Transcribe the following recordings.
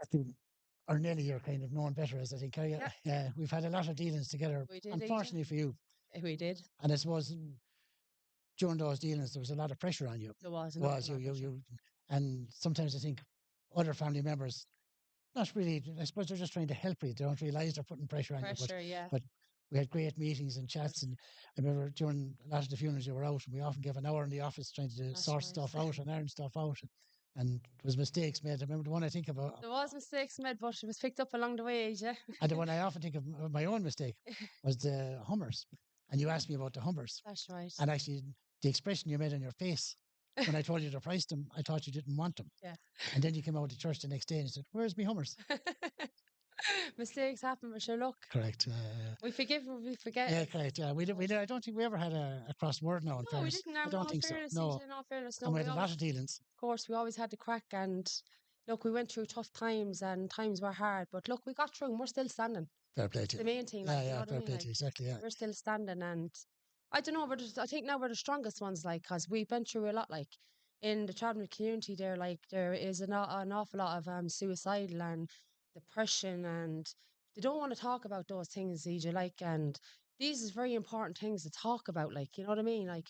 I think, or Nelly, you're kind of known better as I think. Yeah, We've had a lot of dealings together, we did, Ija. unfortunately for you. We did. And I suppose during those dealings, there was a lot of pressure on you. There was an There awful was lot of pressure. and sometimes I think other family members, not really, I suppose they're just trying to help you. They don't realize they're putting pressure on you. Pressure, yeah. But we had great meetings and chats. And I remember during a lot of the funerals you were out, and we often gave an hour in the office trying to That's sort right. stuff out and iron stuff out. And there was mistakes made. I remember the one I think of, There was mistakes made, but it was picked up along the way, Ija. and the one I often think of my own mistake was the Hummers. And you asked me about the Hummers. That's right. And actually, the expression you made on your face when I told you to price them, I thought you didn't want them. Yeah. And then you came out to church the next day and you said, "Where's me Hummers?" Mistakes happen, but sure, look, Correct. we forgive and we forget. Yeah, correct. Yeah, we did. We did. I don't think we ever had a cross word now. In No, we fairness, didn't. I In don't all think so. fairness, No, Ija, in all fairness, no, and we we had a always, lot of dealings. of course, we always had the crack. And look, we went through tough times and times were hard, but look, we got through and we're still standing. Fair play to The you. main thing, Yeah, like, you know yeah, what I fair mean? play to Like, you. Exactly. Yeah. we're still standing. And I don't know, but I think now we're the strongest ones, like, because we've been through a lot, like, in the traveling community there, like, there is an awful lot of suicidal and depression, and they don't want to talk about those things, EJ, like, and these is very important things to talk about, like, you know what I mean? Like,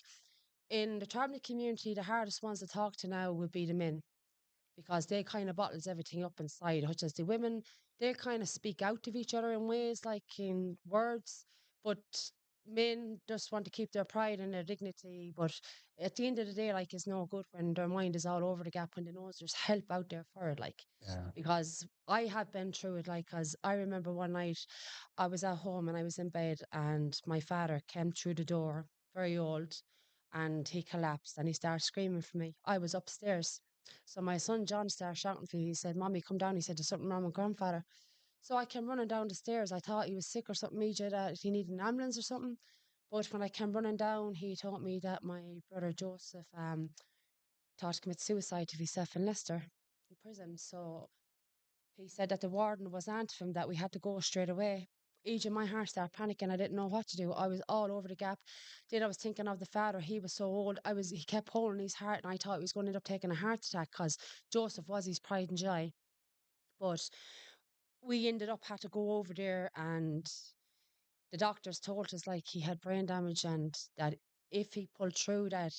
in the traveling community, the hardest ones to talk to now would be the men, because they kind of bottles everything up inside, which is the women, they kind of speak out to each other in ways like in words, but men just want to keep their pride and their dignity. But at the end of the day, like, it's no good when their mind is all over the gap when they know there's help out there for it, like. Yeah. Because I have been through it, like, because I remember one night I was at home and I was in bed, and my father came through the door, very old, and he collapsed and he started screaming for me. I was upstairs, so my son John started shouting for me. He said, "Mommy, come down." He said, "There's something wrong with grandfather." So I came running down the stairs. I thought he was sick or something, EJ, that he needed an ambulance or something. But when I came running down, he told me that my brother Joseph thought to commit suicide to himself in Leicester in prison. So he said that the warden was on to him, that we had to go straight away. EJ, my heart started panicking. I didn't know what to do. I was all over the gap. Then I was thinking of the father. He was so old. He kept holding his heart, and I thought he was going to end up taking a heart attack because Joseph was his pride and joy. But we ended up had to go over there, and the doctors told us like he had brain damage, and that if he pulled through, that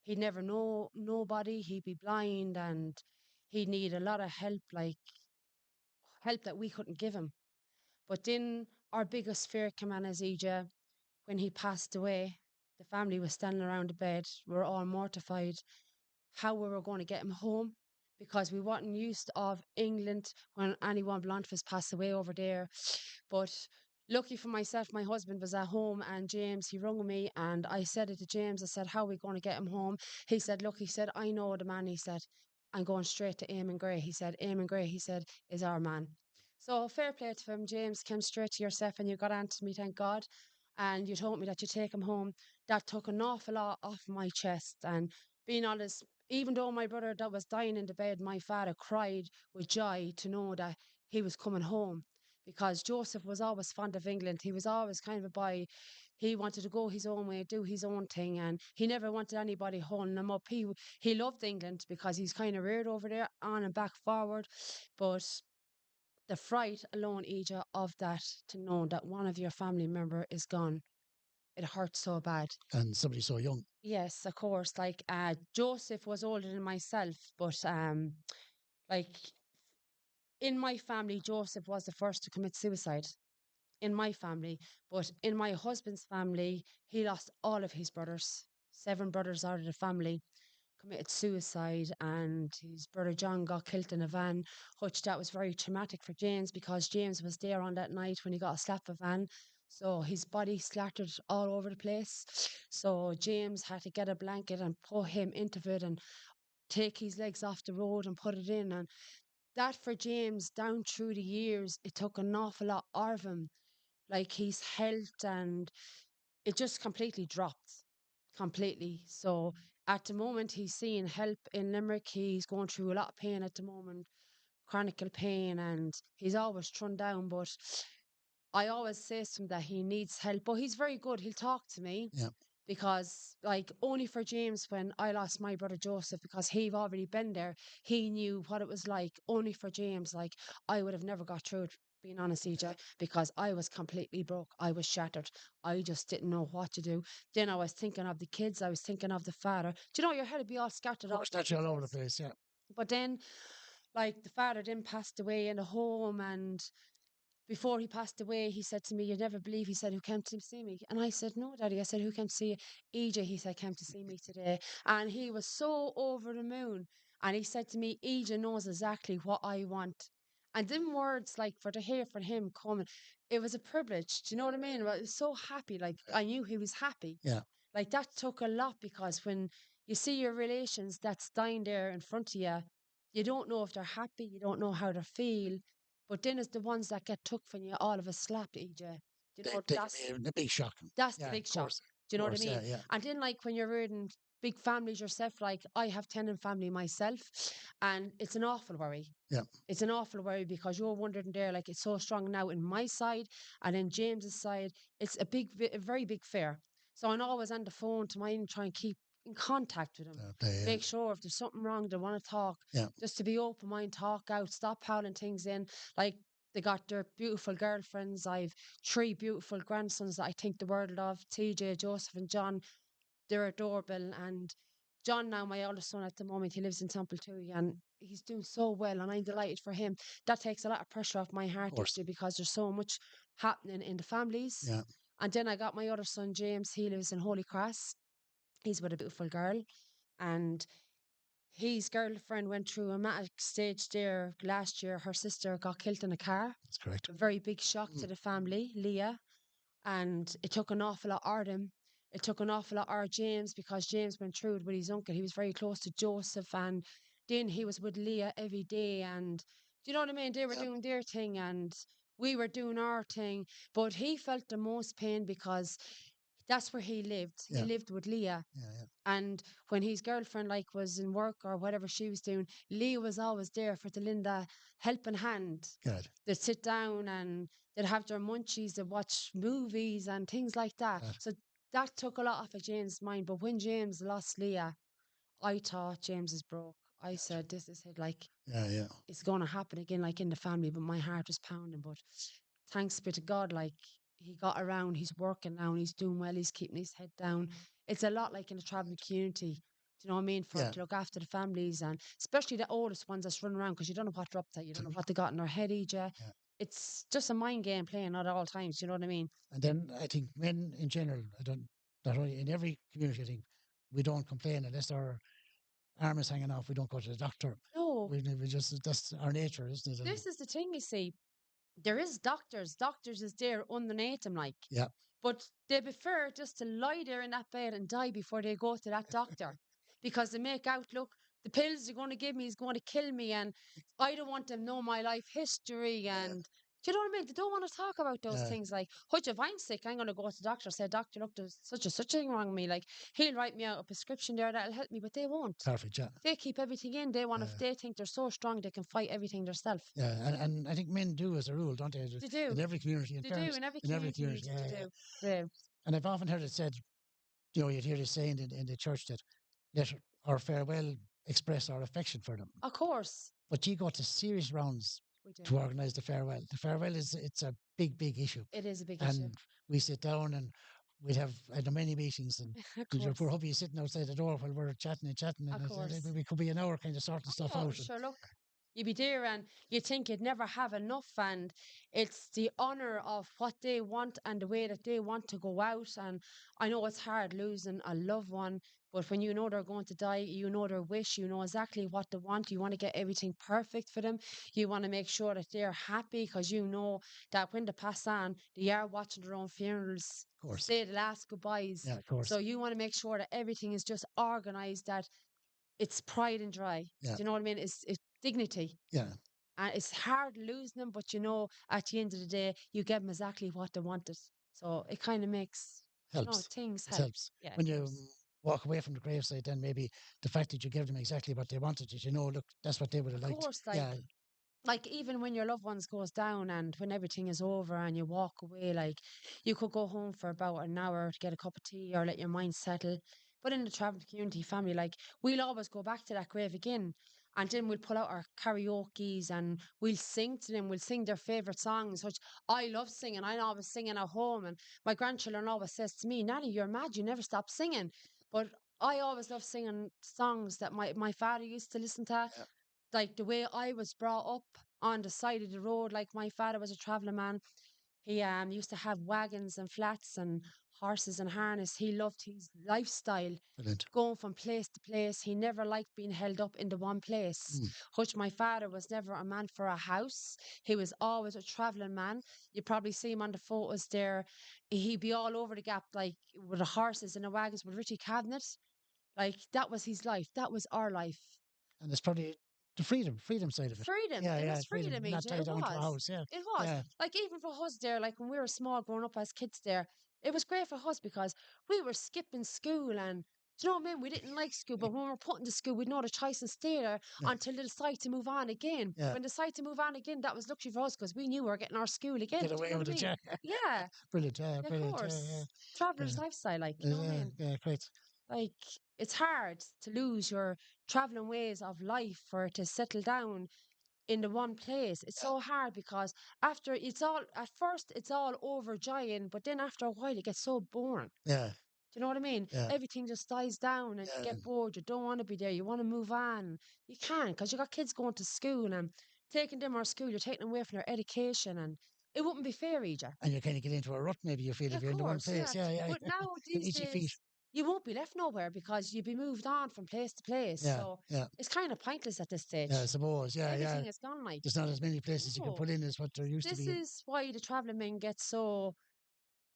he'd never know nobody, he'd be blind, and he'd need a lot of help, like help that we couldn't give him. But then our biggest fear came on as EJ when he passed away. The family was standing around the bed. We were all mortified how we were going to get him home, because we weren't used of England when anyone blunt was passed away over there. But lucky for myself, my husband was at home, and James, he rung me, and I said it to James. I said, "How are we going to get him home?" He said, "Look," he said, "I know the man." He said, "I'm going straight to Eamon Gray." He said, "Eamon Gray," he said, "is our man." So fair play to him, James. Came straight to yourself and you got on to me, thank God. And you told me that you take him home. That took an awful lot off my chest. And being honest, even though my brother that was dying in the bed, my father cried with joy to know that he was coming home, because Joseph was always fond of England. He was always kind of a boy. He wanted to go his own way, do his own thing, and he never wanted anybody holding him up. He loved England because he's kind of reared over there, on and back forward. But the fright alone, Ija, of that, to know that one of your family member is gone, it hurts so bad. And somebody so young. Yes, of course. Like Joseph was older than myself, but like in my family, Joseph was the first to commit suicide in my family. But in my husband's family, he lost all of his brothers. 7 brothers out of the family committed suicide, and his brother John got killed in a van, which that was very traumatic for James, because James was there on that night when he got a slap of van. So his body splattered all over the place. So James had to get a blanket and put him into it and take his legs off the road and put it in. And that for James, down through the years, it took an awful lot of him. Like his health, and it just completely dropped. Completely. So at the moment, he's seeing help in Limerick. He's going through a lot of pain at the moment, chronic pain, and he's always thrown down. But I always say to him that he needs help. But he's very good. He'll talk to me. Yeah. because like only for James when I lost my brother Joseph, because he'd already been there, he knew what it was like. Only for James, like I would have never got through it, being honest, EJ, because I was completely broke. I was shattered. I just didn't know what to do. Then I was thinking of the kids, I was thinking of the father. Do you know, your head would be all scattered Of all course, over that's the all over the place. place. Yeah, But then like the father then passed away in a home, and before he passed away, he said to me, "You'd never believe," he said, "who came to see me." And I said, "No, Daddy." I said, "Who came to see you?" EJ, he said, "came to see me today." And he was so over the moon. And he said to me, "EJ knows exactly what I want." And them words, like for to hear from him coming, it was a privilege. Do you know what I mean? I was so happy. Like I knew he was happy. yeah. Like that took a lot, because when you see your relations that's dying there in front of you, you don't know if they're happy, you don't know how they feel. But then it's the ones that get took from you all of a slap, EJ. You know, They can be a big shock. that's the Yeah, big of shock. course, Do you of know what I course. Yeah, mean? yeah, And then like when you're in big families yourself, like I have 10 in family myself, and it's an awful worry. yeah. It's an awful worry, because you're wondering there, like it's so strong now in my side and in James's side. It's a very big fear. So I'm always on the phone to mine, try and keep in contact with them. Make sure if there's something wrong, they want to talk, yeah, just to be open mind, talk out, stop howling things in. Like they got their beautiful girlfriends. I've 3 beautiful grandsons that I think the world of: TJ, Joseph, and John. They're adorable. And John, now my oldest son at the moment, he lives in Temple too, and he's doing so well, and I'm delighted for him. That takes a lot of pressure off my of heart, course. EJ, because there's so much happening in the families. Yeah, And then I got my other son, James. He lives in Holy Cross. He's with a beautiful girl, and his girlfriend went through a matic stage there last year. Her sister got killed in a car. that's correct. A very big shock to Mm. the family, Leah. And it took an awful lot out of him. It took an awful lot out of James, because James went through it with his uncle. He was very close to Joseph, and then he was with Leah every day. And do you know what I mean? They were Yeah, doing their thing, and we were doing our thing. But he felt the most pain because that's where he lived. He yeah, lived with Leah. yeah, yeah. And when his girlfriend like was in work or whatever she was doing, Leah was always there for the Linda helping hand. Good. They'd sit down and they'd have their munchies, they'd watch movies and things like that. Good. So that took a lot off of James' mind. But when James lost Leah, I thought James is broke. I said, this is it, like Yeah, yeah. it's gonna happen again, like in the family, but my heart was pounding. But thanks be to God, like he got around, he's working now and he's doing well, he's keeping his head down. It's a lot like in the traveling community. Do you know what I mean? For Yeah, to look after the families, and especially the oldest ones that's running around, because you don't know what they're up to, you don't know what they got in their head, EJ. yeah. It's just a mind game playing at all times. You know what I mean? And then I think men in general, I don't, not only in every community, I think we don't complain unless our arm is hanging off. We don't go to the doctor. No, We just, that's our nature, isn't it? And this is the thing. You see, there is doctors. Doctors is there underneath them, like. yeah, But they prefer just to lie there in that bed and die before they go to that doctor, because they make out, look, the pills you're going to give me is going to kill me, and I don't want them to know my life history. yeah, And do you know what I mean? They don't want to talk about those yeah, things. Like, which if I'm sick, I'm going to go to the doctor, say, "Doctor, look, there's such a thing wrong with me." Like, he'll write me out a prescription there that'll help me, but they won't. perfect. Yeah, They keep everything in. They want to, yeah, they think they're so strong they can fight everything themselves. yeah. And I think men do as a rule, don't they? They do. In every community, in They do fairness, in every in every community. community. Yeah, They yeah. do. They do. And I've often heard it said, you know, you'd hear it saying in the church that let our farewell express our affection for them. Of course, But you go to serious rounds we do. to organise the farewell. The farewell is it's a big issue, It is a big issue. and we sit down and we'd have I know many meetings, and Of your poor course. hubby is sitting outside the door while we're chatting and chatting, and Of course. we could be an hour kind of sorting stuff Oh, out. And sure, look. You'd be there and you think you'd never have enough, and it's the honor of what they want and the way that they want to go out. And I know it's hard losing a loved one, but when you know they're going to die, you know their wish, you know exactly what they want. You want to get everything perfect for them. You want to make sure that they're happy, because you know that when they pass on, they are watching their own funerals, of course, say the last goodbyes. yeah, of So course, you want to make sure that everything is just organized, that it's pride and joy. yeah, Do you know what I mean? It's dignity. yeah, And it's hard losing them, but you know, at the end of the day, you get them exactly what they wanted. So it kind of makes, helps. things It help. helps Yeah, when it you does. walk away from the graveside. Then maybe the fact that you gave them exactly what they wanted, you know, look, that's what they would have Of liked. course, like, Yeah, like even when your loved ones goes down and when everything is over and you walk away, like you could go home for about an hour to get a cup of tea or let your mind settle. But in the travel community family, like we'll always go back to that grave again. And then we'll pull out our karaoke's and we'll sing to them. We'll sing their favorite songs, which I love singing. I always singing at home. And my grandchildren always says to me, Nelly, you're mad. You never stop singing. But I always love singing songs that my father used to listen to, Yeah. like the way I was brought up on the side of the road. Like my father was a traveling man. He used to have wagons and flats and horses and harness. He loved his lifestyle, Brilliant. going from place to place. He never liked being held up into one place, Mm. which my father was never a man for a house. He was always a traveling man. You probably see him on the photos there. He'd be all over the gap, like with the horses and the wagons with Richie Cabinet. Like that was his life. That was our life. And it's probably the freedom side of it. Freedom. Yeah, It yeah, was freedom, freedom, not AJ. tied It down to a was. house. Yeah, It was. yeah, Like even for us there, like when we were small growing up as kids there, it was great for us because we were skipping school and do you know what I mean? We didn't like school, but when we were put into school, we'd know the choice and stay there yeah, until they decide to move on again. yeah. When they decide to move on again, that was luxury for us because we knew we were getting our school again. Get Do you away know what with I it. mean? Yeah, Yeah, brilliant. Yeah, of brilliant. Yeah, yeah, course. Traveler's lifestyle, like, you know what I mean? yeah. Great. Like, it's hard to lose your traveling ways of life or to settle down in the one place. It's Yeah, so hard because after it's all at first it's all overjoying, but then after a while it gets so boring. yeah, Do you know what I mean? yeah, Everything just dies down and you yeah. get bored. You don't want to be there. You want to move on. You can't because you got kids going to school and taking them out of school, you're taking them away from their education and it wouldn't be fair, either. And you kind of get into a rut. Maybe you feel Yeah, if of you're in the one course, place. yeah. Yeah, yeah. But now Get these itchy feet. days, you won't be left nowhere because you'll be moved on from place to place. Yeah, So yeah, it's kind of pointless at this yeah. I stage. suppose. Yeah, yeah. Everything is gone, like. There's not as many places you can No. put in as what there used to This be. is why the traveling men get so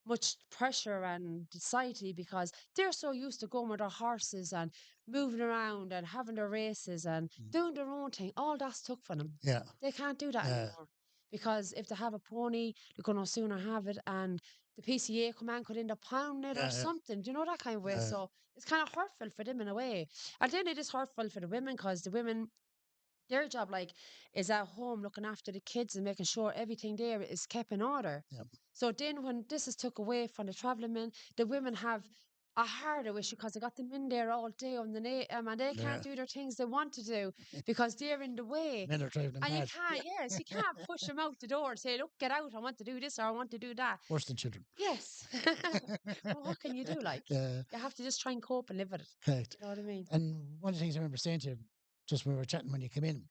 much pressure and society because they're so used to going with their horses and moving around and having their races and Mm. doing their own thing. All that's took for them. Yeah, They can't do that yeah, anymore because if they have a pony, they're going to sooner have it, and the PCA command could end up pounding it or yeah, something. Do you know that kind of way? yeah, So it's kind of hurtful for them in a way. And then it is hurtful for the women because the women, their job, like, is at home looking after the kids and making sure everything there is kept in order. yeah. So then when this is took away from the travelling men, the women have a harder issue because they got them in there all day on the and they Yeah. can't do their things they want to do because they're in the way. Men are driving them And you mad. can't, yes, you can't push them out the door and say, look, get out, I want to do this or I want to do that. Worse than children. Yes. Well, what can you do? Like, Yeah, you have to just try and cope and live with it. correct. You know what I mean? And one of the things I remember saying to you, just when we were chatting when you came in,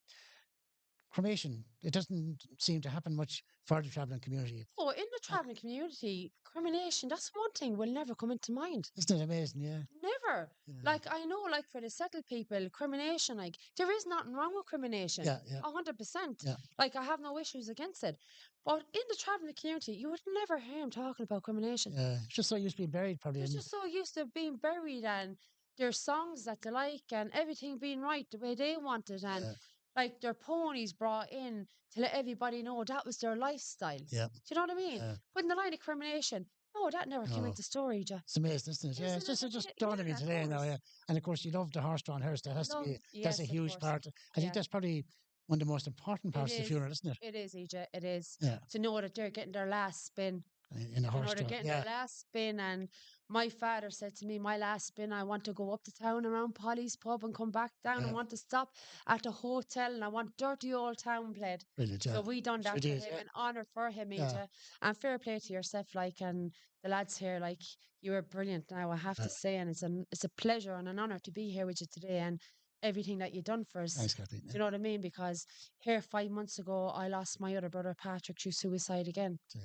cremation, it doesn't seem to happen much for the travelling community. Oh, in the Uh, travelling community, crimination, that's one thing will never come into mind. Isn't it amazing? Yeah. Never. Yeah. Like, I know, like, for the settled people, crimination, like, there is nothing wrong with crimination. Yeah. Yeah. 100%. Yeah. Like, I have no issues against it. But in the travelling community, you would never hear him talking about crimination. Yeah. It's just so used to being buried, probably. They're And just so used to being buried and their songs that they like and everything being right the way they want it. And yeah. like their ponies brought in to let everybody know that was their lifestyle. Yeah. Do you know what I mean? Yeah. But in the line of crimination, no, that never came No. into story, Ja. It's amazing, isn't it? Yeah. Isn't It's just, it it just dawned on me Yeah, of today now. course. Yeah. And of course, you love the horse-drawn hearse. That has to Love, be, that's a yes, of huge course. part. I think Yeah, that's probably one of the most important it parts of the is. funeral, isn't it? It is, EJ. It is. Yeah. To know that they're getting their last spin. In a You know, horse they're drawn. getting their Yeah. last spin. And my father said to me, my last spin, I want to go up to town around Polly's pub and come back down. I Yeah. want to stop at the hotel and I want Dirty Old Town played. Brilliant. So Yeah. we done Sure that for did. him, Yeah. an honour for him, Yeah. EJ. And fair play to yourself, like, and the lads here, like, you were brilliant now, I have Uh, to say. And it's a pleasure and an honour to be here with you today and everything that you've done for us. Thanks, Kathleen. Do you know what I mean? Because here 5 months ago, I lost my other brother, Patrick, through suicide again. Yeah.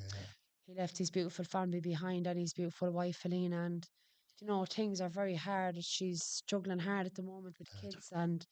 He left his beautiful family behind and his beautiful wife, Helene. And, you know, things are very hard. She's struggling hard at the moment with Of kids. And,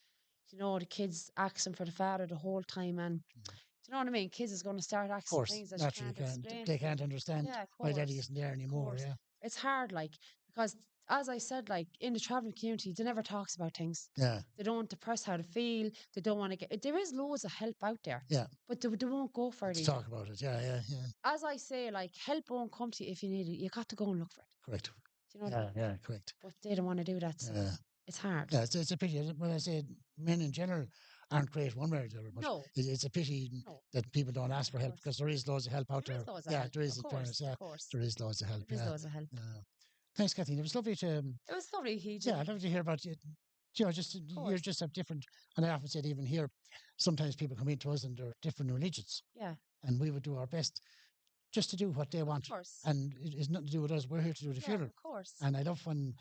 you know, the kids asking for the father the whole time. And, do you know what I mean? Kids is going to start asking course, things that you naturally, can't explain. they can't understand Yeah, of why daddy course. isn't there Of anymore. course. Yeah. It's hard, like, because as I said, like, in the traveling community, they never talks about things. Yeah. They don't depress how to feel. They don't want to get. There is loads of help out there. Yeah. But they won't go for it To either. talk about it. Yeah. Yeah. Yeah. As I say, like, help won't come to you if you need it. You got to go and look for it. Correct. Do you know what I Yeah. mean? Yeah. Correct. But they don't want to do that. So Yeah. it's hard. Yeah. It's a pity. When I say men in general aren't great one way or the other. But No, it's a pity no, that people don't ask of for help, course. because there is loads of help out There is there. loads of Yeah, help, there is, of in fairness. course, Yeah, of course. there is loads of help. There is Yeah. loads of help. Thanks, Kathleen. It was lovely to, It was lovely, yeah, Heejin. I'd love to hear about you. Just Of you're course. just have different, and I often said even here, sometimes people come into us and they're different religions, Yeah, and we would do our best just to do what they of want, course. and it's nothing to do with us. We're here to do the Yeah, funeral, of course. and I love when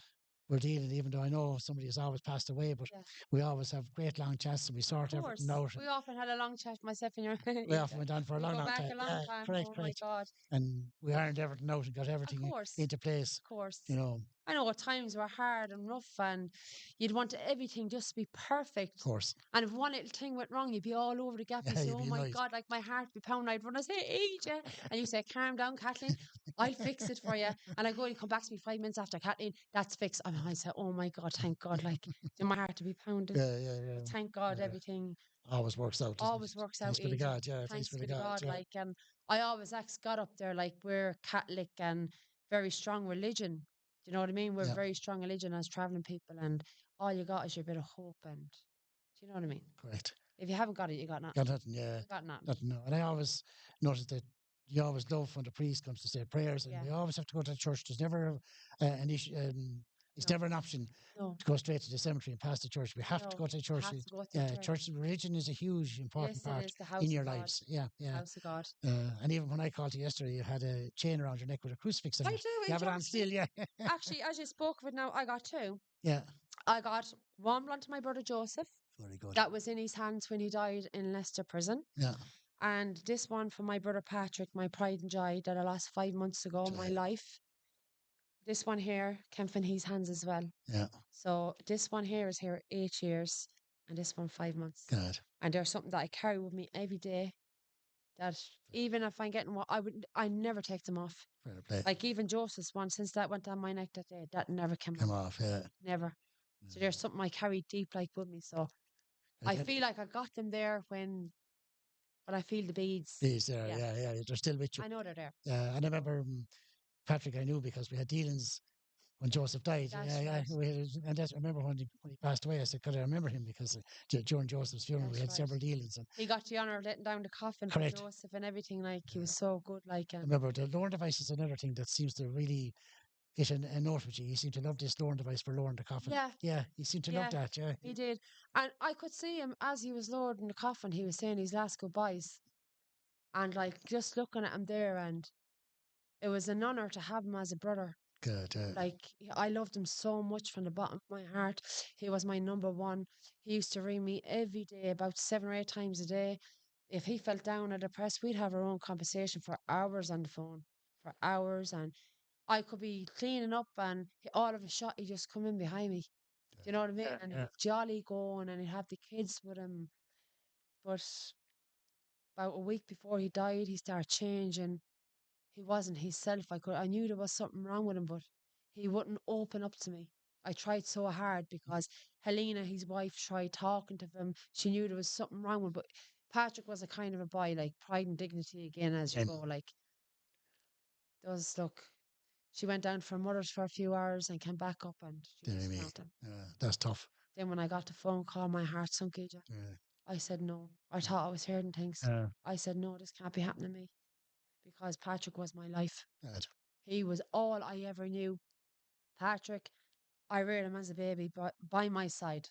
we're dealing, even though I know somebody has always passed away, but Yeah, we always have great long chats and we of sort everything course. out. And We often had a long chat, myself and your we often Ija. went on for a We long, go long back time. a long Yeah, time. correct, Oh my correct. God. And we ironed everything out and got Of everything course. into place. Of course. You know, I know at times were hard and rough, and you'd want everything just to be of perfect. course. And if one little thing went wrong, you'd be all over the gap. You Yeah, say, you'd "Oh be my annoyed. God!" Like my heart would be pounding. I'd run and say, "AJ," and you say, "Calm down, Kathleen. I'll fix it for you." And I go and come back to me 5 minutes after, Kathleen, that's fixed. And I say, "Oh my God, thank God!" Like my heart to be pounding. Yeah, yeah, yeah. But thank God, Yeah. everything Always works out, doesn't it? always works out, Thanks be to AJ. God. Yeah, thanks Thanks be to be to God. God. Yeah, Like, I always ask God up there, like, we're Catholic and very strong religion. Do you know what I mean? We're yeah, very strong religion as traveling people, and all you got is your bit of hope. And do you know what I mean? correct. If you haven't got it, you got nothing. Got nothing. Yeah, You got nothing. nothing. No. And I always notice that you always love when the priest comes to say prayers, and Yeah. we always have to go to the church. There's never an issue. It's No. never an option No. to go straight to the cemetery and pass the church. We have to No. go to the You church. have to go to the Yeah, church. church religion is a huge, important Yes, it part is the in house your of God. lives. Yeah, The yeah. house of God. And even when I called you yesterday, you had a chain around your neck with a crucifix on I it. do, You have AJ, it on still, yeah. actually, as you spoke of it now, I got two. Yeah, I got one belonged to my brother Joseph. very good. That was in his hands when he died in Leicester prison. Yeah, And this one from my brother Patrick, my pride and joy, that I lost 5 months ago, my life. This one here came from his hands as well. yeah, So this one here is here 8 years, and this one 5 months. good. And there's something that I carry with me every day. That even if I'm getting what I never take them off. Fair play. Like even Joseph's one, since that went down my neck that day, that never came Come off. off, yeah. Never. So there's something I carry deep like with me. So I Again, feel like I got them there when I feel the beads. these there, Yeah, yeah, yeah, they're still with you. I know they're there. And I remember Patrick, I knew because we had dealings when Joseph died. That's Yeah, yeah. right. And that's, I remember when he passed away, I said, could I remember him? Because during Joseph's funeral, we That's had right. several dealings. And He got the honor of letting down the coffin for correct. Joseph and everything. Like he Uh, was so good. Like I remember the lowering device is another thing that seems to really get a note with you. You seem to love this lowering device for lowering the coffin. yeah, Yeah, you seem to love yeah, that. Yeah, he did. And I could see him as he was lowered in the coffin. He was saying his last goodbyes, and like just looking at him there, and it was an honor to have him as a brother. good. Like I loved him so much from the bottom of my heart. He was my number one. He used to ring me every day, about 7 or 8 times a day. If he felt down or depressed, we'd have our own conversation for hours on the phone, for hours. And I could be cleaning up, and all of a shot, he'd just come in behind me. Do you know what I mean? Yeah, And yeah. he'd jolly going, and he'd have the kids with him. But about a week before he died, he started changing. He wasn't himself. I knew there was something wrong with him, but he wouldn't open up to me. I tried so hard because Helena, his wife, tried talking to him. She knew there was something wrong with him, but Patrick was a kind of a boy, like pride and dignity again as you And go. Like, does look, she went down for mothers for a few hours and came back up and she dear just me, went him. that's tough. Then when I got the phone call, my heart sunk, AJ. Yeah, I said no. I thought I was hearing things. uh, I said no, this can't be happening to me because Patrick was my life. good. He was all I ever knew. Patrick, I reared him as a baby by my side.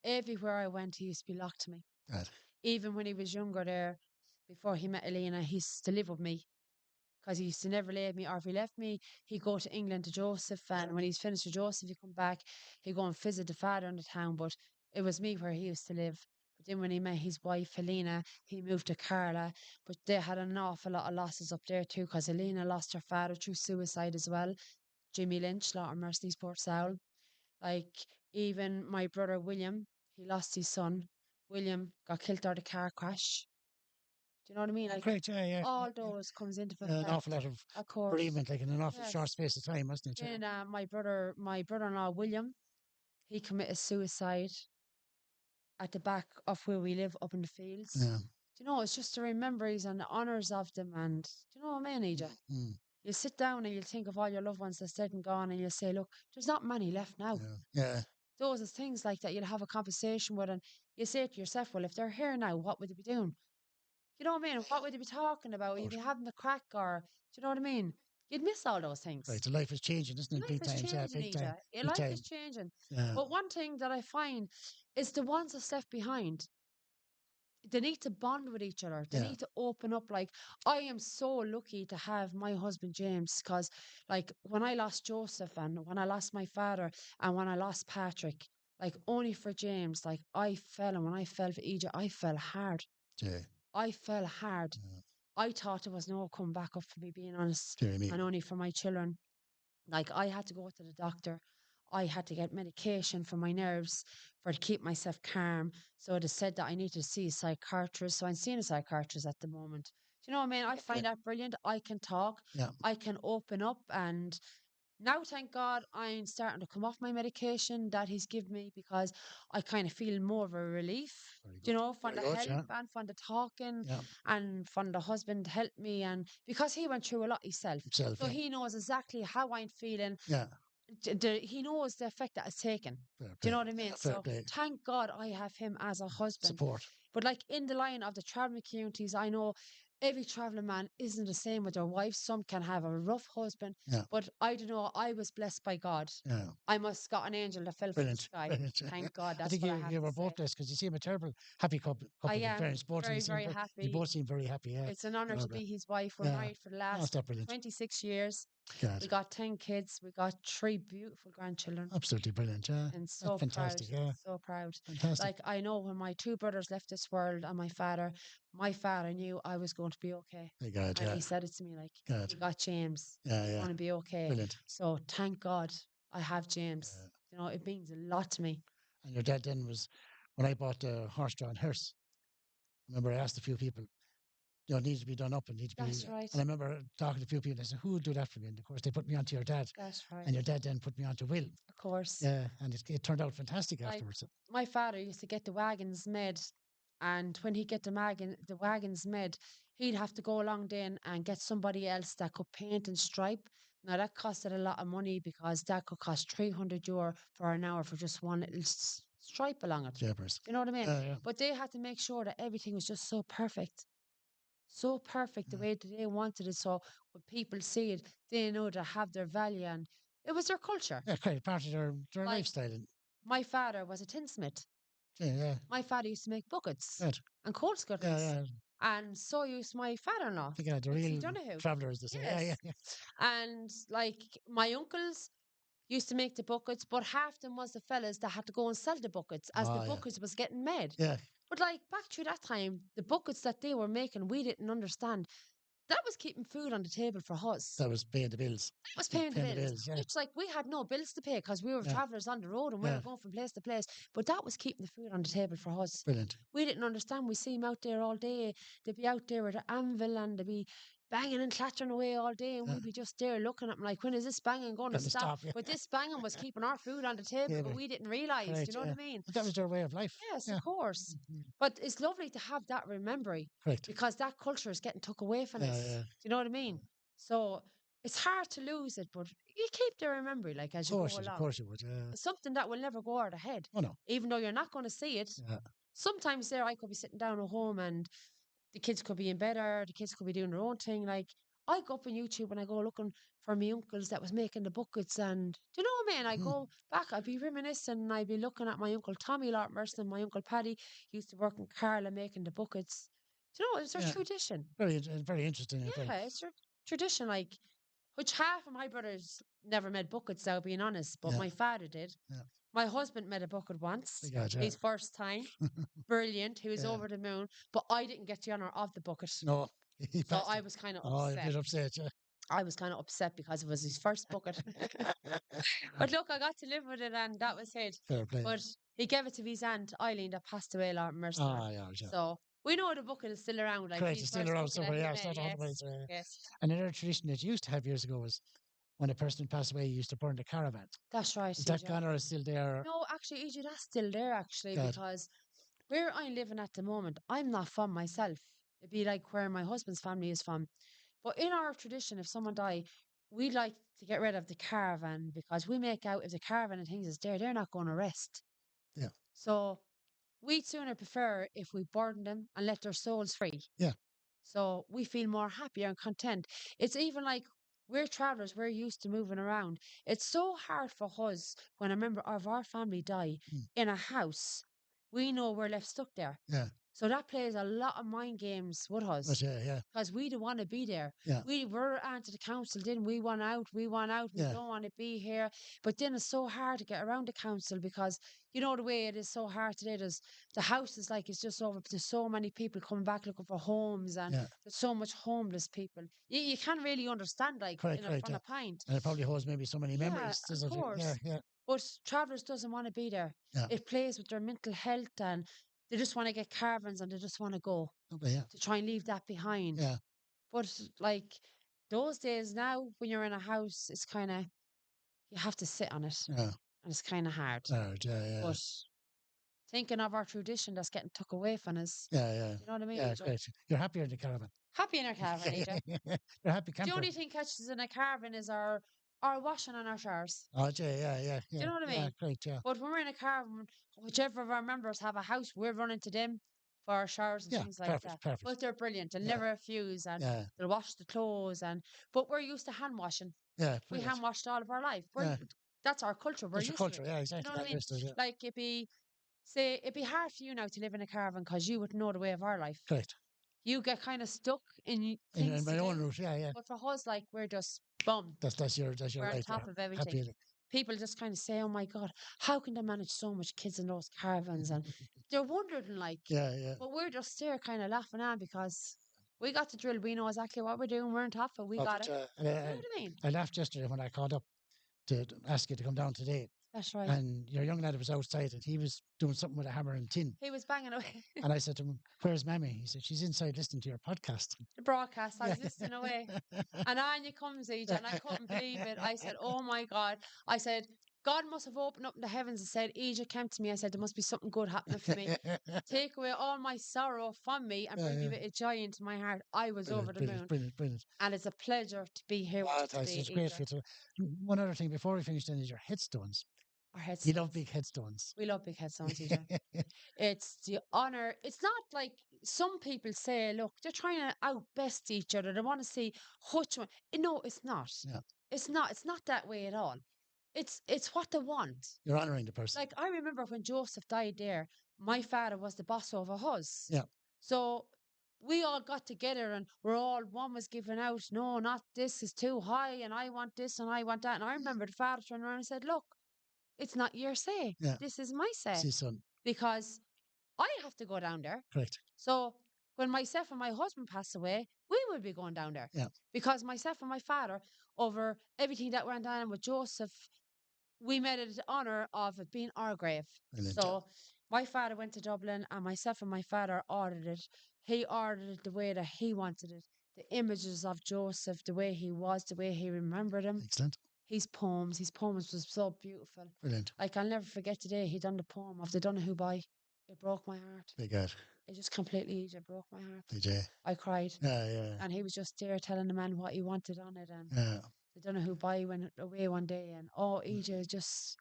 Everywhere I went, he used to be locked to me. Good. Even when he was younger there, before he met Elena, he used to live with me because he used to never leave me. Or if he left me, he'd go to England to Joseph. And when he's finished with Joseph, he'd come back. He'd go and visit the father in the town. But it was me where he used to live. But then when he met his wife, Helena, he moved to Carla. But they had an awful lot of losses up there too because Helena lost her father through suicide as well. Jimmy Lynch, Lot of Mercy's poor soul. Like even my brother William, he lost his son. William got killed out of a car crash. Do you know what I mean? Oh, Like great. Yeah, yeah. all those comes into An effect. awful lot of Of course. bereavement, like in an awful short Yes. space of time, wasn't it? Then my brother-in-law William, he committed suicide at the back of where we live up in the fields. Yeah. Do you know, it's just the memories and the honours of them and do you know what I mean, Ija? Mm, You sit down and you think of all your loved ones that's dead and gone and you say, look, there's not many left now. yeah. Yeah. those is things like that you'll have a conversation with, and you say to yourself, well, if they're here now, what would they be doing? You know what I mean? What would they be talking about? You'd Out. be having the crack, or do you know what I mean? You'd miss all those things. Right. The life is changing, isn't it? Life Big is time. Yeah, changing, big time. Ida. Your Big life is time. changing. Yeah. But one thing that I find is the ones that's left behind, they need to bond with each other. They Yeah. need to open up. Like, I am so lucky to have my husband James, because like when I lost Joseph, and when I lost my father, and when I lost Patrick, like only for James, like I fell, and when I fell for Egypt, I fell hard. Yeah. I fell hard. Yeah. I thought there was no come back up, for me being honest, Do you know what I and mean? only for my children. Like I had to go to the doctor. I had to get medication for my nerves for to keep myself calm. So they said that I need to see a psychiatrist. So I'm seeing a psychiatrist at the moment. Do you know what I mean? I Okay. find that brilliant. I can talk. Yeah. I can open up, and now, thank God, I'm starting to come off my medication that he's given me, because I kind of feel more of a relief, Very you good. know, from Very the good. help Yeah. and from the talking, Yeah. and from the husband help me. And because he went through a lot himself, Himself. so Yeah. he knows exactly how I'm feeling. Yeah. He knows the effect that it's taken. Fair Do you play. know what I mean? Yeah, fair So play. thank God I have him as a husband. Support. But like in the line of the traveling communities, I know every traveling man isn't the same with their wife. Some can have a rough husband, Yeah. but I don't know. I was blessed by God. Yeah. I must got an angel that fell from the Brilliant. sky. Brilliant. Thank God. I That's think what I have you to were say. both blessed because you seem a terrible happy I couple. In am fairness, both of you very, seem very you happy. both seem very happy. Yeah. It's an honor You are to be his wife. We're Yeah. married for the Oh, is last that brilliant? 26 years. God. We got 10 kids. We got 3 beautiful grandchildren. Absolutely brilliant. Yeah. And That's so proud, fantastic. Yeah. so proud. Fantastic. Like I know when my 2 brothers left this world, and my father knew I was going to be okay. Hey, God. And Yeah. he said it to me like, God. you got James, Yeah. you're Yeah. going to be okay. Brilliant. So thank God I have James. Yeah. You know, it means a lot to me. And your dad then was when I bought the horse-drawn hearse. I remember I asked a few people, it needs to be done up and needs to be. That's right. And I remember talking to a few people. I said, "Who would do that for me?" And of course, they put me onto your dad, That's right. and your dad then put me onto Will. Of course. Yeah, and it turned out fantastic Like afterwards. my father used to get the wagons made, and when he get the wagons made, he'd have to go along then and get somebody else that could paint and stripe. Now that costed a lot of money, because that could cost €300 for an hour for just one little stripe along it. Jeepers. You know what I mean? Yeah. But they had to make sure that everything was just so perfect the Yeah. way that they wanted it. So when people see it, they know they have their value, and it was their culture. Yeah, quite part of their Like lifestyle. And, my father was a tinsmith. yeah. My father used to make buckets Right. and coal Yeah. scuttles, Yeah. and so used my father-in-law, I think the Dixie real Donoghue. travelers, they say. Yeah. Yeah. Yes, Yeah. and like my uncles used to make the buckets, but half them was the fellas that had to go and sell the buckets as the Oh, yeah. buckets was getting made. Yeah. But like back through that time, the buckets that they were making, we didn't understand. That was keeping food on the table for us. That was paying the bills. That was Yeah, paying the paying the bills, bills. Yeah. which like we had no bills to pay because we were Yeah. travelers on the road, and we Yeah. were going from place to place. But that was keeping the food on the table for us. Brilliant. We didn't understand. We see them out there all day. They'd be out there with an anvil, and they'd be banging and clattering away all day, and Yeah. we'd be just there looking at them like, when is this banging going to Got to stop? stop. Yeah. But this banging was keeping our food on the table, Yeah. but we didn't realise. Do you Correct. know what Yeah. I mean? But that was their way of life. Yes, Yeah. of course. Mhm. But it's lovely to have that memory, Correct. because that culture is getting took away from us. Yeah. Do you know what I mean? So it's hard to lose it, but you keep the memory like as you go Of along. course you would. It's something that will never go out of head, Oh no. even though you're not going to see it. Yeah. Sometimes there I could be sitting down at home, and the kids could be in bed, or the kids could be doing their own thing. Like I go up on YouTube and I go looking for my uncles that was making the buckets, and do you know what I mean? I Mhm. go back, I'd be reminiscing, and I'd be looking at my uncle Tommy Lart Merson, and my uncle Paddy used to work in Carla making the buckets. Do you know, it's their Yeah. tradition. Very interesting. And very. Yeah, it's their tradition. Like, which half of my brothers never made buckets, out being honest, but Yeah. my father did. Yeah. My husband made a bucket once, Big God. Yeah. his first time. Brilliant. He was Yeah. over the moon, but I didn't get the honor of the bucket. No. He So passed I it. was kind of Oh, a upset. bit upset. Yeah. I was kind of upset because it was his first bucket. But look, I got to live with it, and that was it. Fair play. But he gave it to his aunt Eileen that passed away, Lord mercy on her. Ah, yeah. Yeah. So we know the bucket is still around, like Correct. his It's still first around bucket that somewhere. he Yeah. It's made. not all the way. Yes, yes, Another tradition that you used to have years ago was when a person passed away, you used to burn the caravan. that's right. Is that CJ. gone or is still there? No, actually, EJ, that's still there, actually, God. because where I'm living at the moment, I'm not from myself. It'd be like where my husband's family is from. But in our tradition, if someone died, we like to get rid of the caravan because we make out if the caravan and things is there, they're not going to rest. Yeah. So we'd sooner prefer if we burden them and let their souls free. Yeah. So we feel more happier and content. It's even like we're travelers, we're used to moving around. It's so hard for us when a member of our family die Mm. in a house. We know we're left stuck there. Yeah. So that plays a lot of mind games with us Yeah. Yeah. because we don't want to be there. Yeah. We were onto the council, didn't we? Want out, we want out, we Yeah. don't want to be here. But then it's so hard to get around the council because you know the way it is so hard today. The house is like it's just over. There's so many people coming back looking for homes, and Yeah. there's so much homeless people. You can't really understand like Correct. in a, Correct. from Yeah. a point. And it probably holds maybe so many Yeah, memories, of does it? Yeah. course. Yeah. But travellers doesn't want to be there. Yeah. It plays with their mental health and they just want to get caravans and they just want to go Okay. Yeah. to try and leave that behind. Yeah. But like those days now, when you're in a house, it's kind of, you have to sit on it Yeah. and it's kind of hard. Right. Yeah. Yeah. But thinking of our tradition that's getting took away from us, Yeah. Yeah. you know what I mean, Yeah. It's Ija? great. You're happier in the caravan. Happy in our caravan, Ija. You're a happy The camper. only thing catches in a caravan is our washing and our showers. Oh, yeah. Yeah. Yeah. Do you Yeah. know what I Yeah. mean? Great. Yeah. But when we're in a caravan, whichever of our members have a house, we're running to them for our showers and Yeah. things like Perfect. that. Perfect. But they're brilliant. They'll Yeah. never refuse and Yeah. they'll wash the clothes but we're used to hand washing. Yeah. We Brilliant. hand washed all of our life. Yeah. That's our culture. We're That's your used to it. culture. Yeah. Do you know Exactly. what I Yeah. mean? Understood. Yeah. Like it'd be hard for you now to live in a caravan because you wouldn't know the way of our life. Correct. You get kind of stuck in In things to my own do. route. Yeah. Yeah. But for us, like we're just bum. That's your We're on life. top of everything. Happy. People just kind of say, "Oh my God, how can they manage so much kids in those caravans?" And they're wondering, like, Yeah. Yeah. but we're just there, kind of laughing on because we got the drill. We know exactly what we're doing. We're on top of it. We got Perfect. it. And You know what I mean? I laughed yesterday when I called up to ask you to come down today. That's right. And your young lad was outside and he was doing something with a hammer and tin. He was banging away And I said to him, "Where's Mammy?" He said, "She's inside listening to your podcast." the broadcast. I Yeah. was listening away, and Anya comes, Age, and I couldn't believe it. I said, "Oh my God!" I said, "God must have opened up the heavens and said, Egypt came to me." I said, "There must be something good happening for me. Take away all my sorrow from me and bring me a bit of joy into my heart." I was over Brilliant, the brilliant, moon, brilliant, brilliant. and it's a pleasure to be here with Oh, you today, it's great for Ija. you to. One other thing before we finish then is your headstones. Our You love headstones. big headstones. We love big headstones, Ija. It's the honor. It's not like some people say, look, they're trying to outbest each other. They want to see which one. No, it's not. Yeah. It's not. It's not that way at all. It's what they want. You're honoring the person. Like I remember when Joseph died there, my father was the boss over us. Yeah. So we all got together and we're all one was giving out, no, not this is too high, and I want this and I want that. And I remember the father turned around and said, look, it's not your say. Yeah. This is my say. See, son. Because I have to go down there. Correct. So when myself and my husband pass away, we will be going down there. Yeah. Because myself and my father, over everything that went on with Joseph, we made it an honour of it being our grave. Brilliant. So my father went to Dublin and myself and my father ordered it. He ordered it the way that he wanted it. The images of Joseph, the way he was, the way he remembered him. Excellent. His poems was so beautiful. Brilliant. Like I'll never forget today he done the poem of the Donahue Boy. It broke my heart. Big God. It just completely it broke my heart. DJ. I cried. Yeah, yeah. And he was just there telling the man what he wanted on it. And Yeah. the Donahue Boy went away one day and EJ just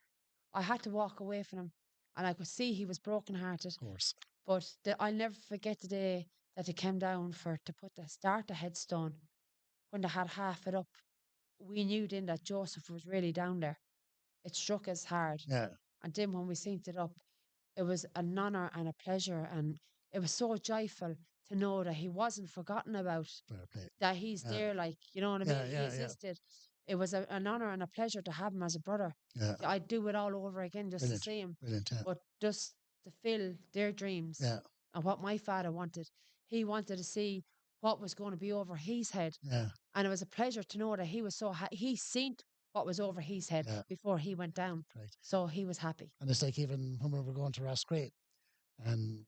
I had to walk away from him. And I could see he was brokenhearted. Of course. But I'll never forget the day that they came down start the headstone. When they had half it up, we knew then that Joseph was really down there. It struck us hard. Yeah. And then when we synced it up, it was an honour and a pleasure. And it was so joyful to know that he wasn't forgotten about, Fair play. that he's there, like, you know what I mean? Yeah, He yeah, yeah. existed. It was an honour and a pleasure to have him as a brother. Yeah. I'd do it all over again just Brilliant. to see him. Brilliant. Yeah. But just to fill their dreams Yeah. and what my father wanted. He wanted to see what was going to be over his head. Yeah. And it was a pleasure to know that he was he seen what was over his head Yeah. before he went down. Right. So he was happy. And it's like even when we were going to Roscrea and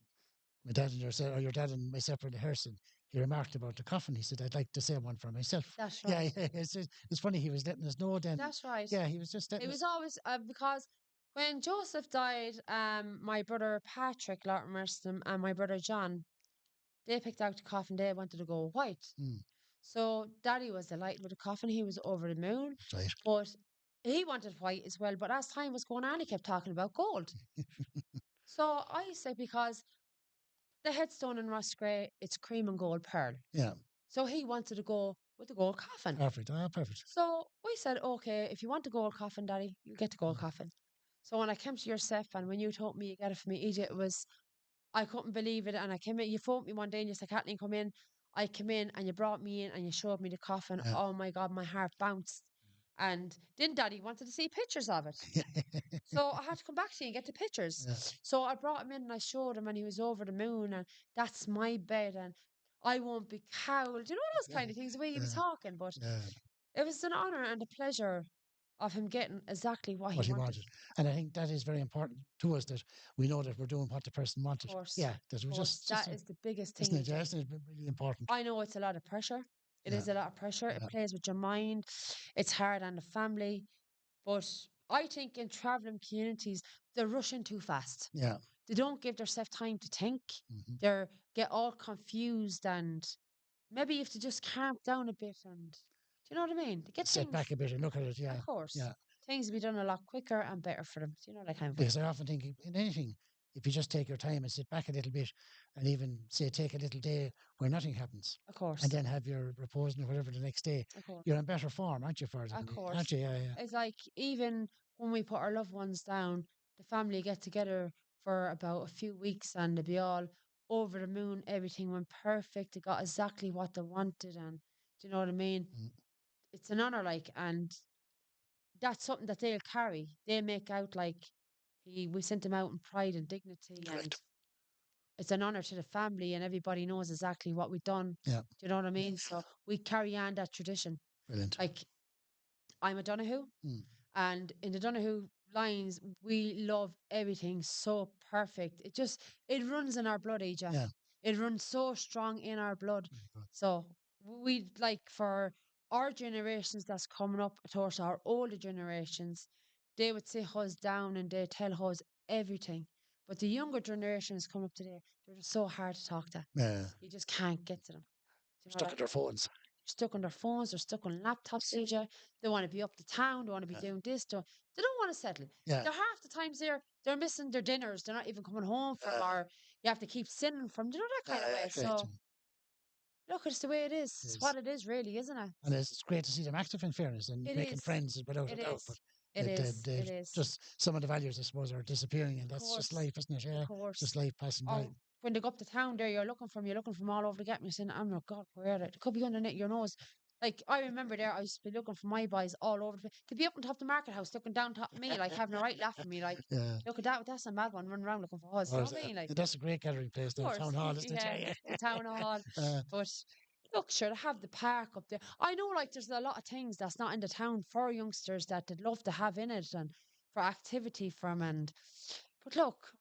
my dad and your dad and myself were rehearsing, he remarked about the coffin. He said, "I'd like to say one for myself." That's right. Yeah, yeah. It's funny. He was letting us know then. That's right. Yeah, he was just letting It us. was always because when Joseph died, my brother Patrick, Lord mercy him, and my brother John, they picked out the coffin. They wanted to go white. Mm. So Daddy was delighted with the coffin. He was over the moon, That's right. but he wanted white as well. But as time was going on, he kept talking about gold. So I said, because the headstone in Roscrea, it's cream and gold pearl. Yeah. So he wanted to go with the gold coffin. Perfect. Ah, perfect. So we said, okay, if you want the gold coffin, Daddy, you get the gold Mm. coffin. So when I came to your Steph, and when you told me you get it for me, EJ, it was, I couldn't believe it. And I came in, you phoned me one day and you said, Kathleen, come in. I came in and you brought me in and you showed me the coffin. Yeah. Oh my God, my heart bounced. And then Daddy wanted to see pictures of it. So I had to come back to you and get the pictures. Yeah. So I brought him in and I showed him, and he was over the moon, and that's my bed, and I won't be cowled. You know those kind of things, the way he was Yeah. talking. But Yeah. it was an honor and a pleasure of him getting exactly what he What he wanted. wanted. And I think that is very important to us, that we know that we're doing what the person Of wanted. course, Yeah, that of we course, just that is the biggest thing, isn't it? Yeah, EJ. isn't it really important? I know it's a lot of pressure. It Yeah, is a lot of pressure. It yeah, plays with your mind. It's hard on the family. But I think in traveling communities, they're rushing too fast. yeah. They don't give themselves time to think. Hmm. They're get all confused, and maybe you have to just calm down a bit, and do you know what I mean? To get Sit things, back a bit and look at it. of Yeah, course, yeah. things will be done a lot quicker and better for them. Do you know that kind of way? Because I often think in anything, if you just take your time and sit back a little bit, and even say take a little day where nothing happens, Of and course, then have your reposing or whatever the next day, of course, you're in better form, aren't you? For it, of aren't course. you? Yeah, yeah, It's like even when we put our loved ones down, the family get together for about a few weeks and they be all over the moon. Everything went perfect. They got exactly what they wanted, and do you know what I mean? mm, It's an honor, like, and that's something that they'll carry. They make out like we sent him out in pride and dignity, and correct. it's an honor to the family, and everybody knows exactly what we've done. Yeah, Do you know what I mean? So we carry on that tradition. brilliant. Like, I'm a Donahue, Mm, and in the Donahue lines, we love everything so perfect. It runs in our blood, Aja. yeah, It runs so strong in our blood. very good. So we like, for our generations that's coming up towards our older generations, they would sit us down and they tell us everything. But the younger generations coming up today, they're just so hard to talk to. Yeah, You just can't get to them. Do you know stuck that? at their phones. Stuck on their phones, they're stuck on laptops, AJ. They want to be up to town, they want to be Yeah, doing this, they don't want to settle. yeah, They're half the times they're missing their dinners, they're not even coming home from, or you have to keep sitting from, do you know, that kind of yeah, way. correct. So look, it's the way it is. It It's is. what it is, really, isn't it? And it's great to see them active, in fairness, and It making is. friends without a It doubt. But is. It is. they It is. just some of the values, I suppose, are disappearing, and Of that's just course. life, isn't it? Of Yeah, course. just life passing by. Or when they go up to town there, you're looking from all over the gap, and you're saying, I'm not God, where are they? It could be underneath your nose. Like, I remember there, I used to be looking for my boys all over the place. They'd be up on top of the market house, looking down top of me, like having a right laugh at me, like, Yeah, look at that, that's a mad one running around looking for us. You or know what I mean? Like, that's a great gathering place, of the town course, hall, isn't it? yeah, Yeah, the town hall. yeah. But look, sure, they have the park up there. I know, like, there's a lot of things that's not in the town for youngsters that they'd love to have in it, and for activity from, and but look,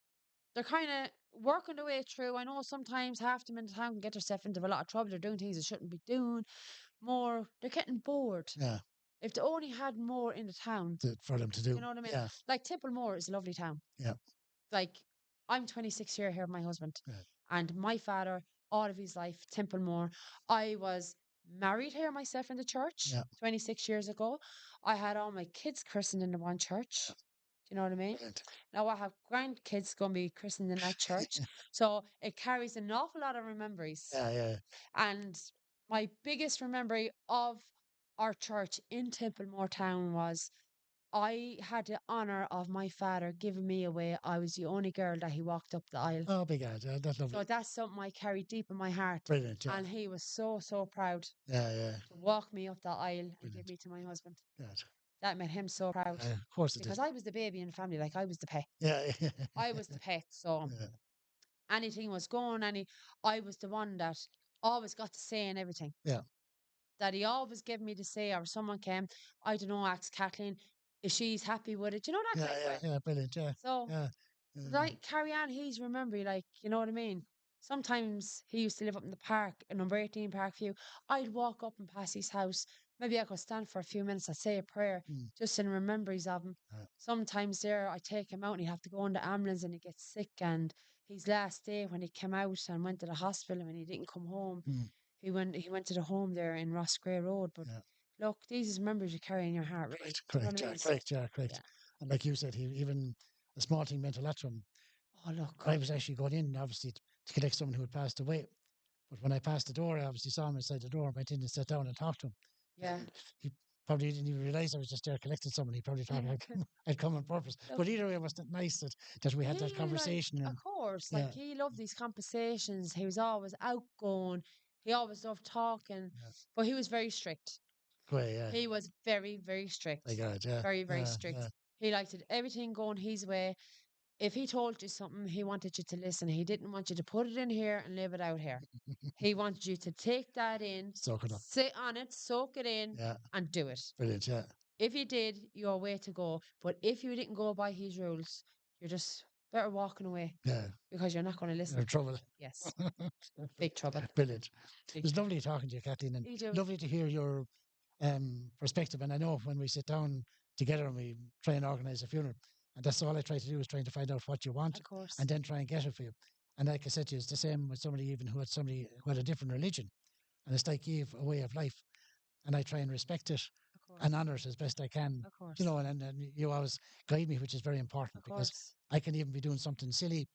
they're kind of working their way through. I know sometimes half them in the town can get themselves into a lot of trouble. They're doing things they shouldn't be doing. More, they're getting bored. Yeah, If they only had more in the town, for them to you do. know what I mean? Yeah, Like Templemore is a lovely town. yeah, Like, I'm 26 year here with my husband, yeah, and my father, all of his life, Templemore. I was married here myself in the church yeah. 26 years ago. I had all my kids christened in the one church. Do you know what I mean? Brilliant. Now I have grandkids going to be christened in that church. So it carries an awful lot of memories. Yeah, yeah, And my biggest memory of our church in Templemore Town was I had the honour of my father giving me away. I was the only girl that he walked up the aisle. oh, big ad. Yeah, that's So lovely. that's something I carry deep in my heart. Brilliant. Yeah, And he was so, so proud yeah, yeah. to walk me up the aisle and give Brilliant. me to my husband. Good. That made him so proud, Of course it did. because I was the baby in the family, like I was the pet. Yeah, yeah, I was the pet. So yeah, anything was going, I was the one that always got to say in everything. yeah, That he always gave me to say, or someone came, I don't know, asked Kathleen if she's happy with it. You know, that yeah, kind of yeah, way. yeah. Brilliant. Yeah, So yeah. like, carry on, he's remember, like, you know what I mean? Sometimes he used to live up in the park, in number 18 Parkview. I'd walk up and pass his house. Maybe I could stand for a few minutes, I'd say a prayer, Mm, just in remembrance of him. yeah, Sometimes there, I take him out and he'd have to go on the ambulance and he gets sick. And his last day when he came out and went to the hospital and he didn't come home, mm, He went to the home there in Ross Gray Road. But yeah. look, these is members you carry in your heart, really. Correct, Do you know what correct, I yeah, mean? So, correct, yeah, correct. yeah. And like you said, he even a small thing meant a lot to him. Oh, look. I was actually going in, obviously, to collect someone who had passed away. But when I passed the door, I obviously saw him inside the door, went in and sat down and talked to him. Yeah. And he probably didn't even realize I was just there collecting someone. He probably thought I'd come on purpose. Look, But either way, it was nice that we had that he like, conversation. of And course, like yeah, he loved these conversations. He was always outgoing. He always loved talking, yeah, but he was very strict. great, yeah. He was very, very My strict. God, yeah, Very, very yeah, strict. yeah. He liked it, everything going his way. If he told you something, he wanted you to listen. He didn't want you to put it in here and live it out here. He wanted you to take that in, Soak it up. sit on it, soak it in, Yeah, and do it. brilliant, yeah, If you did, you're way to go. But if you didn't go by his rules, you're just better walking away yeah. because you're not going to You're listen. in trouble. Yes, big trouble. Brilliant. It Big was trouble. lovely talking to you, Kathleen, and You do, lovely to hear your perspective. And I know when we sit down together and we try and organise a funeral, and that's all I try to do is trying to find out what you want of course, and then try and get it for you. And like I said to you, it's the same with somebody even somebody who had a different religion. And it's like you have a way of life. And I try and respect it of course, and honour it as best I can. of course, And you always guide me, which is very important of because course. I can even be doing something silly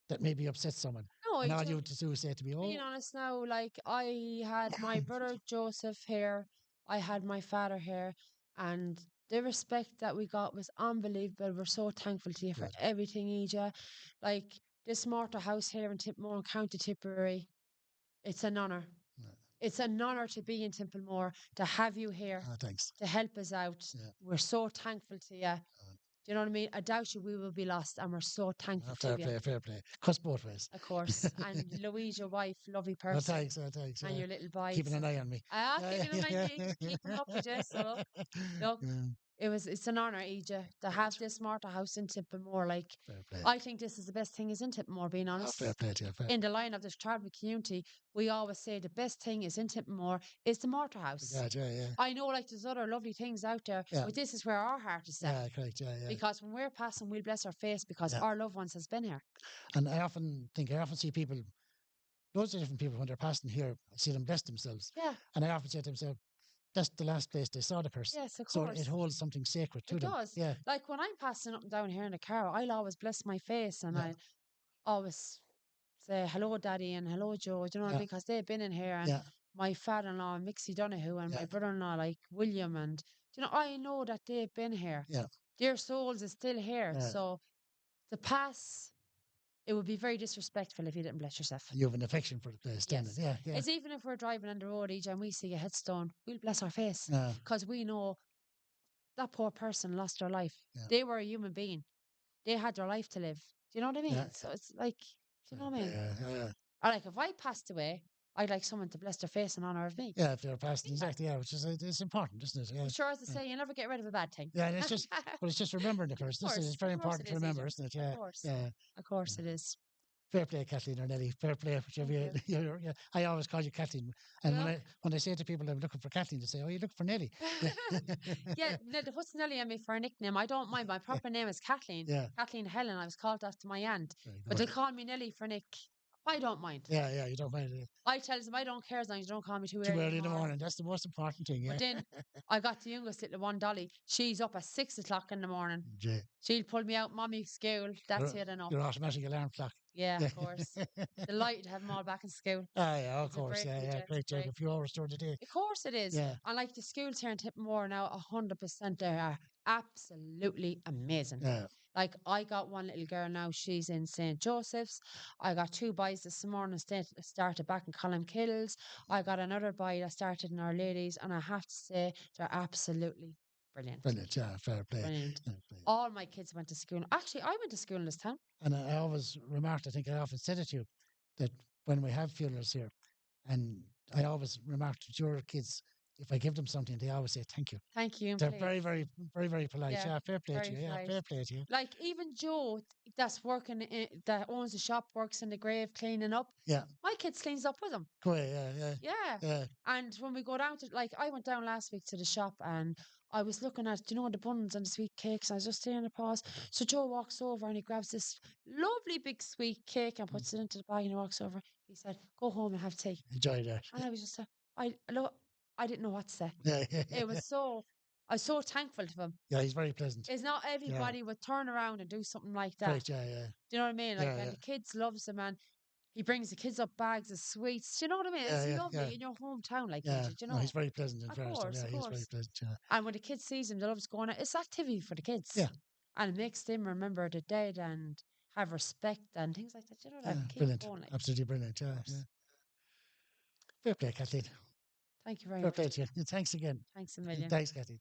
that maybe upsets someone. No, And you all you just have to do is say to me, being oh, honest now. Like I had my brother Joseph here, I had my father here, and the respect that we got was unbelievable. We're so thankful to you for good. everything, Ija. Like this Marta house here in Tipmore, County Tipperary, it's an honour. Yeah. It's an honour to be in Templemore, to have you here, Thanks. to help us out. Yeah. We're so thankful to you. Do you know what I mean? I doubt you we will be lost, and we're so thankful to Fair you, play, fair play. Cuts both ways. of course. And Louise, your wife, lovely person, Thanks, thanks. and your little boy. Keeping an So, eye on me. keeping an eye, keeping up with you. So look, Yeah, it's an honour, Ija, to have this Marta house in Tippermore. Like, fair play. I think this is the best thing is in Tippermore, being Fair honest. play to you. Fair. In the line of this tribal community, we always say the best thing is in Tippermore is the Marta house. God, yeah, yeah. I know, like, there's other lovely things out there, Yeah, but this is where our heart is set. yeah, correct. Yeah, yeah. Because when we're passing, we'll bless our face because Yeah. our loved ones has been here. And I often see people, loads of different people when they're passing here, I see them bless themselves. Yeah, And I often say to myself, that's the last place they saw the person. yes, of So course. it holds something sacred to It them. does. Yeah, Like when I'm passing up and down here in the car, I'll always bless my face and yeah, I always say hello, Daddy, and hello, Joe. Do you know what I yeah, mean? Because they've been in here, and yeah, my father-in-law, Mixie Donahue, and yeah, my brother-in-law, like William, and I know that they've been here. yeah, Their souls is still here. yeah. So to pass, it would be very disrespectful if you didn't bless yourself. You have an affection for the place, standing. Yes. Yeah, yeah, It's even if we're driving on the road, EJ, and we see a headstone, we'll bless our face yeah, because we know that poor person lost their life. yeah, They were a human being. They had their life to live. Do you know what I yeah. mean? So it's like, do you know what I mean? Yeah, yeah. Or like if I passed away, I'd like someone to bless their face in honor of me. Yeah, if they're passing, Yeah. exactly. Yeah, which is it's important, isn't it? Yeah, But sure, as I yeah. say, you never get rid of a bad thing. Yeah, and it's just, but it's just remembering the first. This is very Of course important it to is, remember, EJ. isn't it? Of Yeah, course. yeah. Of course Yeah. it is. Fair play, Kathleen or Nelly. Fair play, whichever Thank you. yeah. I always call you Kathleen, and Look. when I say to people I'm looking for Kathleen, they say, "Oh, you look for Nelly." Yeah, Yeah, no, they put Nelly on me for a nickname. I don't mind. My proper name is Kathleen. yeah. Kathleen Helen. I was called after my aunt. Very But they good. call me Nelly for Nick. I don't mind. Yeah, yeah. You don't mind it I tell them I don't care as long as you don't call me too too early in early the in the morning. morning. That's the most important thing. But Yeah. then I got the youngest little one, Dolly. She's up at 6 o'clock in the morning. Jay, She'll pull me out, mommy, school. That's your, it enough. your automatic alarm clock. Yeah, Yeah. of course. Delighted to have them all back in school. Yeah, of It's a course. break, Yeah, EJ. yeah. It's a Great job. break. A few hours during the day. Of course it is. Yeah, And like the schools here in Tippermore now, 100% they are absolutely amazing. yeah. Like I got one little girl now, she's in St. Joseph's. I got two boys this morning started back in Columkills. I got another boy that started in Our Ladies, and I have to say they're absolutely brilliant. Brilliant. Yeah, fair play. Brilliant. Fair play. All my kids went to school. Actually, I went to school in this town. And I always remarked, I think I often said it to you, that when we have funerals here, and I always remarked that your kids if I give them something, they always say thank you. Thank you, and They're please. very, very, very, very polite. Yeah, Yeah, fair play to very you. Yeah, polite. fair play to you. Like even Joe, that's working, that owns the shop, works in the grave cleaning up. Yeah, My kids cleans up with him. go away. Yeah, yeah, Yeah. yeah. And when we go down to, like, I went down last week to the shop and I was looking at, you know, the buns and the sweet cakes. I was just taking a pause. So Joe walks over and he grabs this lovely big sweet cake and Mm, puts it into the bag and he walks over. He said, "Go home and have tea." enjoy that. And I was just, I look, I didn't know what to say. Yeah, yeah, It yeah. was so, I was so thankful to him. Yeah, he's very pleasant. It's not Yeah, everybody would turn around and do something like that. correct. Yeah, yeah, Do you know what I mean? Like, yeah, and yeah, the kids loves him, and he brings the kids up bags of sweets. Do you know what I mean? yeah, It's yeah, yeah, lovely in your hometown, like, yeah. isn't it? You No, he's know, very pleasant in of fairness to him. course, Yeah, of he's very course. pleasant. Yeah, And when the kids sees him, they loves going out. It's activity for the yeah, kids, and it makes them remember the dead and have respect and things like that. You know, yeah. that keep it Brilliant. going. Like, Absolutely of brilliant. Yeah, yeah. course. Fair play, Kathleen. Thank you very Fair much. play to you. Thanks again. Thanks a million. Thanks, Kathleen.